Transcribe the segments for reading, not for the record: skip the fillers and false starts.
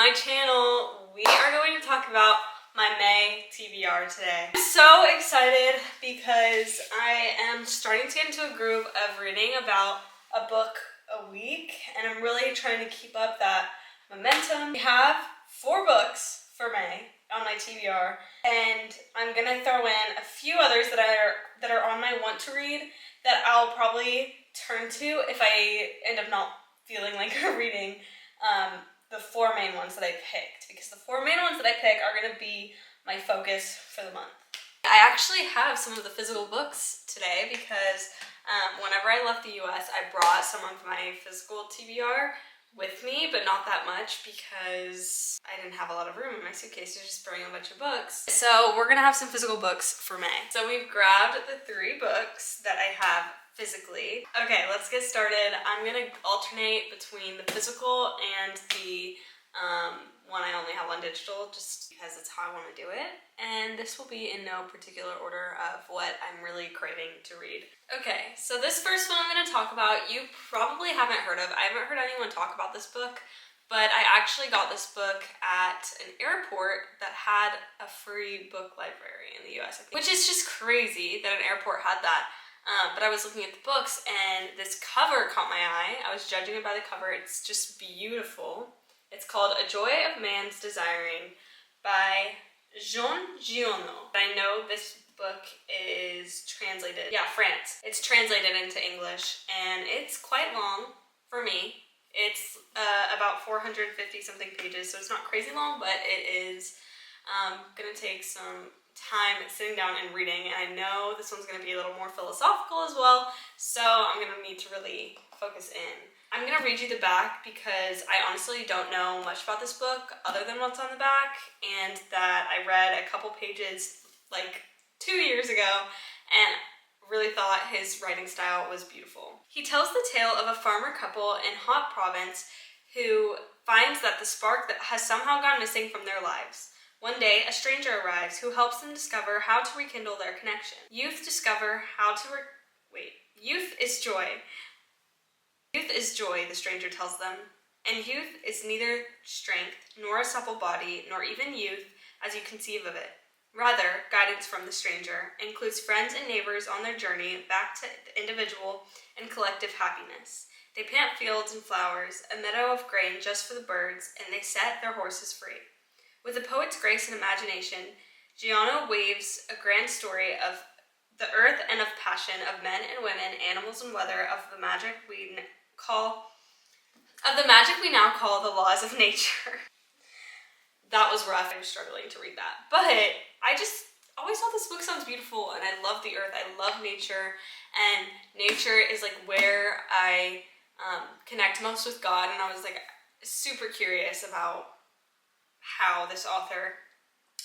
my channel. We are going to talk about my May TBR today. I'm so excited because I am starting to get into a groove of reading about a book a week, and I'm really trying to keep up that momentum. We have 4 books for May on my TBR, and I'm gonna throw in a few others that are on my want to read that I'll probably turn to if I end up not feeling like reading the 4 main ones that I picked, because the 4 main ones that I pick are gonna be my focus for the month. I actually have some of the physical books today because whenever I left the US, I brought some of my physical TBR with me, but not that much because I didn't have a lot of room in my suitcase to just bring a bunch of books. So we're gonna have some physical books for May. So we've grabbed the 3 books that I have physically. Okay, let's get started. I'm gonna alternate between the physical and the one I only have on digital, just because it's how I want to do it. And this will be in no particular order of what I'm really craving to read. Okay, so this first one I'm going to talk about, you probably haven't heard of. I haven't heard anyone talk about this book, but I actually got this book at an airport that had a free book library in the US, I think, which is just crazy that an airport had that. But I was looking at the books and this cover caught my eye. I was judging it by the cover. It's just beautiful. It's called A Joy of Man's Desiring by Jean Giono. I know this book is translated, France. It's translated into English and it's quite long for me. It's about 450 something pages, so it's not crazy long, but it is gonna take some time sitting down and reading, and I know this one's gonna be a little more philosophical as well, so I'm gonna need to really focus in. I'm gonna read you the back because I honestly don't know much about this book other than what's on the back, and that I read a couple pages like 2 years ago and really thought his writing style was beautiful. He tells the tale of a farmer couple in Hot Province who finds that the spark that has somehow gone missing from their lives. One day, a stranger arrives who helps them discover how to rekindle their connection. Youth is joy. Youth is joy, the stranger tells them, and youth is neither strength, nor a supple body, nor even youth as you conceive of it. Rather, guidance from the stranger includes friends and neighbors on their journey back to individual and collective happiness. They plant fields and flowers, a meadow of grain just for the birds, and they set their horses free. With a poet's grace and imagination, Giono weaves a grand story of the earth and of passion, of men and women, animals and weather, of the magic we now call the laws of nature. That was rough. I was struggling to read that. But I just always thought this book sounds beautiful, and I love the earth. I love nature, and nature is like where I connect most with God, and I was like super curious about how this author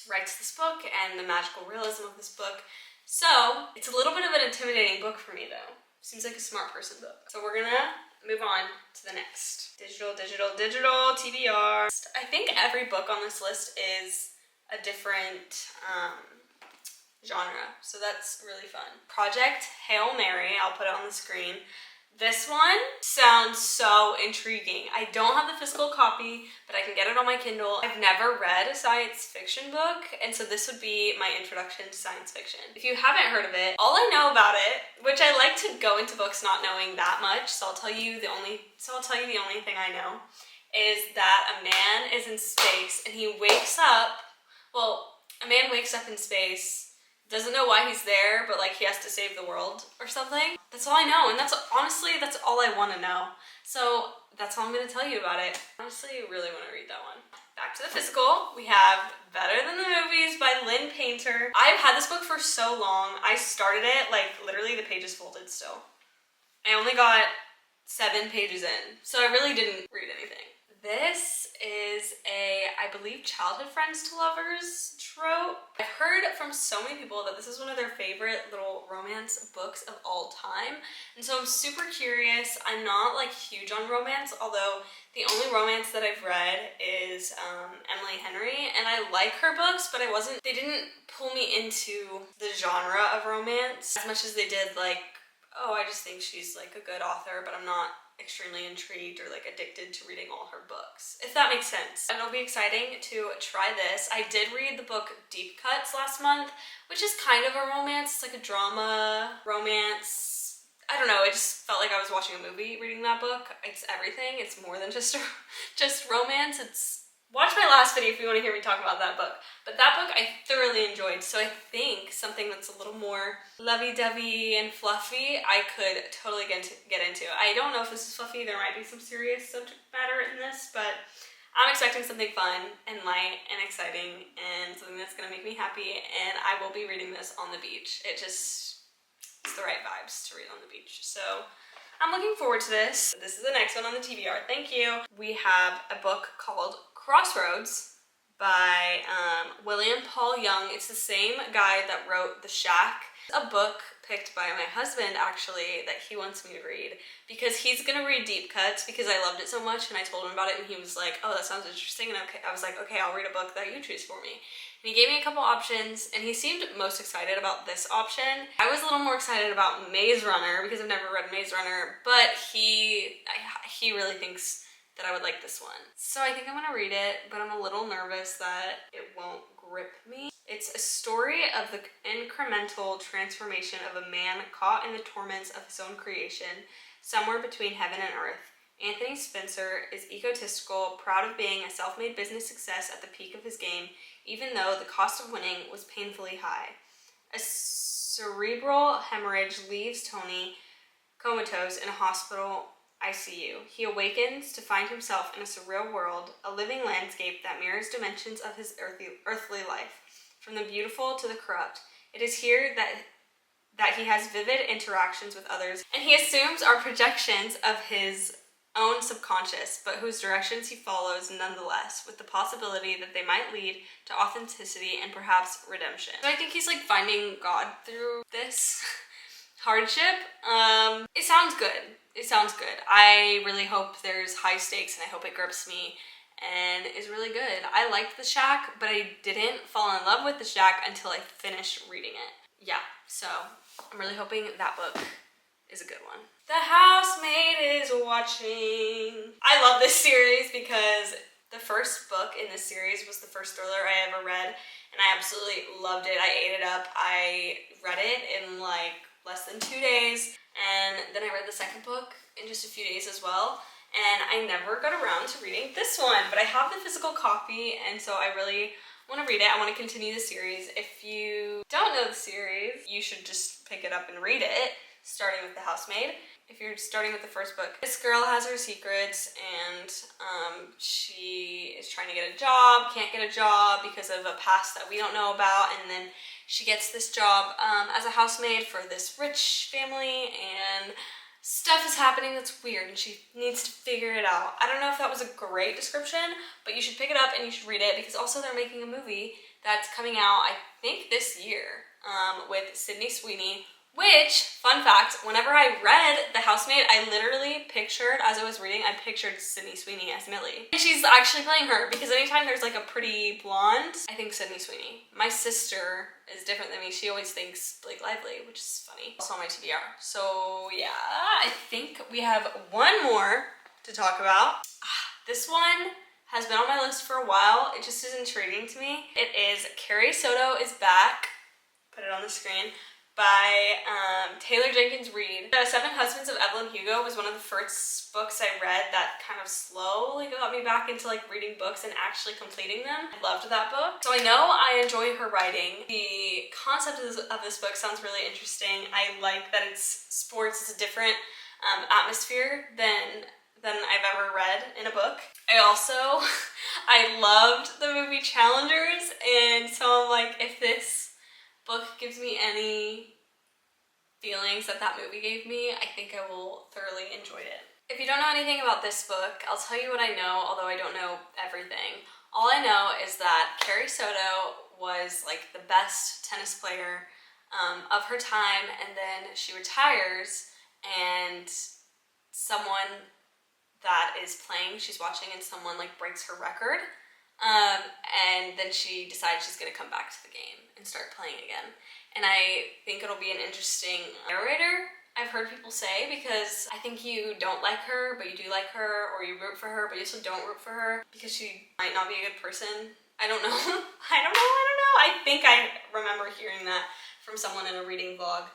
writes this book and the magical realism of this book. So it's a little bit of an intimidating book for me though. Seems like a smart person book. So we're gonna move on to the next. Digital TBR. I think every book on this list is a different genre, so that's really fun. Project Hail Mary, I'll put it on the screen. This one sounds so intriguing. I don't have the physical copy, but I can get it on my Kindle. I've never read a science fiction book, and so this would be my introduction to science fiction. If you haven't heard of it, all I know about it, which I like to go into books not knowing that much, so I'll tell you the only thing I know, is that a man is in space and he wakes up, a man wakes up in space, doesn't know why he's there, but like he has to save the world or something. That's all I know, and that's all I want to know. So that's all I'm going to tell you about it. Honestly, I really want to read that one. Back to the physical, we have Better Than the Movies by Lynn Painter. I've had this book for so long. I started it, like literally the pages folded still. I only got 7 pages in, so I really didn't read anything. This is I believe childhood friends to lovers trope. I've heard from so many people that this is one of their favorite little romance books of all time, and so I'm super curious. I'm not like huge on romance, although the only romance that I've read is Emily Henry, and I like her books, but they didn't pull me into the genre of romance as much as they did like, oh, I just think she's like a good author, but I'm not extremely intrigued or like addicted to reading all her books, if that makes sense. And it'll be exciting to try this. I did read the book Deep Cuts last month, which is kind of a romance. It's like a drama romance. I don't know, it just felt like I was watching a movie reading that book. It's everything. It's more than just romance. Watch my last video if you want to hear me talk about that book. But that book I thoroughly enjoyed, so I think something that's a little more lovey-dovey and fluffy I could totally get into. I don't know if this is fluffy. There might be some serious subject matter in this, but I'm expecting something fun and light and exciting and something that's going to make me happy, and I will be reading this on the beach. It's the right vibes to read on the beach. So I'm looking forward to this. This is the next one on the TBR. Thank you. We have a book called Crossroads by William Paul Young. It's the same guy that wrote The Shack. A book picked by my husband, actually, that he wants me to read because he's gonna read Deep Cuts because I loved it so much, and I told him about it and he was like, oh, that sounds interesting, and I was like, okay, I'll read a book that you choose for me. And he gave me a couple options, and he seemed most excited about this option. I was a little more excited about Maze Runner because I've never read Maze Runner, but he really thinks that I would like this one. So I think I'm gonna read it, but I'm a little nervous that it won't grip me. It's a story of the incremental transformation of a man caught in the torments of his own creation, somewhere between heaven and earth. Anthony Spencer is egotistical, proud of being a self-made business success at the peak of his game, even though the cost of winning was painfully high. A cerebral hemorrhage leaves Tony comatose in a hospital ICU. He awakens to find himself in a surreal world, a living landscape that mirrors dimensions of his earthly life, from the beautiful to the corrupt. It is here that he has vivid interactions with others, and he assumes are projections of his own subconscious, but whose directions he follows nonetheless, with the possibility that they might lead to authenticity and perhaps redemption. So I think he's like finding God through this hardship. It sounds good. It sounds good. I really hope there's high stakes, and I hope it grips me and is really good. I liked The Shack, but I didn't fall in love with The Shack until I finished reading it. Yeah, so I'm really hoping that book is a good one. The Housemaid is watching. I love this series because the first book in this series was the first thriller I ever read, and I absolutely loved it. I ate it up. I read it in like less than 2 days, and then I read the second book in just a few days as well, and I never got around to reading this one, but I have the physical copy, and so I really want to read it. I want to continue the series. If you don't know the series, you should just pick it up and read it, starting with The Housemaid. If you're starting with the first book, this girl has her secrets, and she is trying to get a job, can't get a job because of a past that we don't know about, and then she gets this job as a housemaid for this rich family, and stuff is happening that's weird, and she needs to figure it out. I don't know if that was a great description, but you should pick it up and you should read it, because also they're making a movie that's coming out, I think, this year with Sydney Sweeney. Which, fun fact, whenever I read The Housemaid, I literally pictured, as I was reading, I pictured Sydney Sweeney as Millie. And she's actually playing her, because anytime there's like a pretty blonde, I think Sydney Sweeney. My sister is different than me. She always thinks Blake Lively, which is funny. Also on my TBR. So yeah, I think we have one more to talk about. This one has been on my list for a while. It just is intriguing to me. It is Carrie Soto is Back. Put it on the screen. By Taylor Jenkins Reid. The Seven Husbands of Evelyn Hugo was one of the first books I read that kind of slowly got me back into like reading books and actually completing them. I loved that book. So I know I enjoy her writing. The concept of this book sounds really interesting. I like that it's sports. It's a different atmosphere than I've ever read in a book. I loved the movie Challengers, and so I'm like, if this book gives me any feelings that movie gave me, I think I will thoroughly enjoy it. If you don't know anything about this book, I'll tell you what I know, although I don't know everything. All I know is that Carrie Soto was like the best tennis player of her time, and then she retires, and someone that is playing, she's watching, and someone like breaks her record. And then she decides she's gonna come back to the game and start playing again. And I think it'll be an interesting narrator, I've heard people say, because I think you don't like her, but you do like her, or you root for her, but you also don't root for her because she might not be a good person. I don't know. I don't know. I think I remember hearing that from someone in a reading vlog.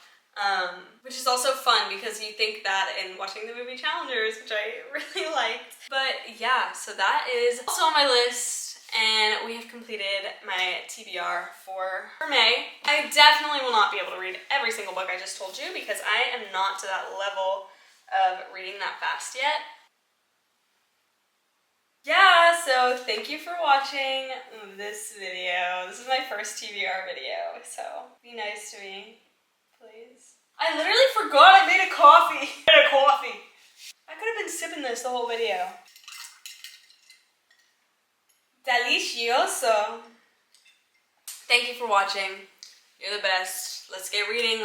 Which is also fun because you think that in watching the movie Challengers, which I really liked. But yeah, so that is also on my list, and we have completed my TBR for May. I definitely will not be able to read every single book I just told you because I am not to that level of reading that fast yet. Yeah, so thank you for watching this video. This is my first TBR video, so be nice to me, please. I literally forgot I made a coffee. I could have been sipping this the whole video. Delicioso. Thank you for watching. You're the best. Let's get reading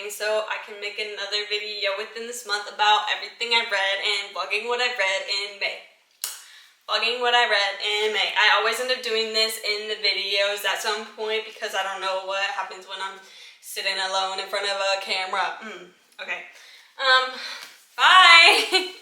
so I can make another video within this month about everything I read and vlogging what I read in May. I always end up doing this in the videos at some point because I don't know what happens when I'm sitting alone in front of a camera. Okay. Bye!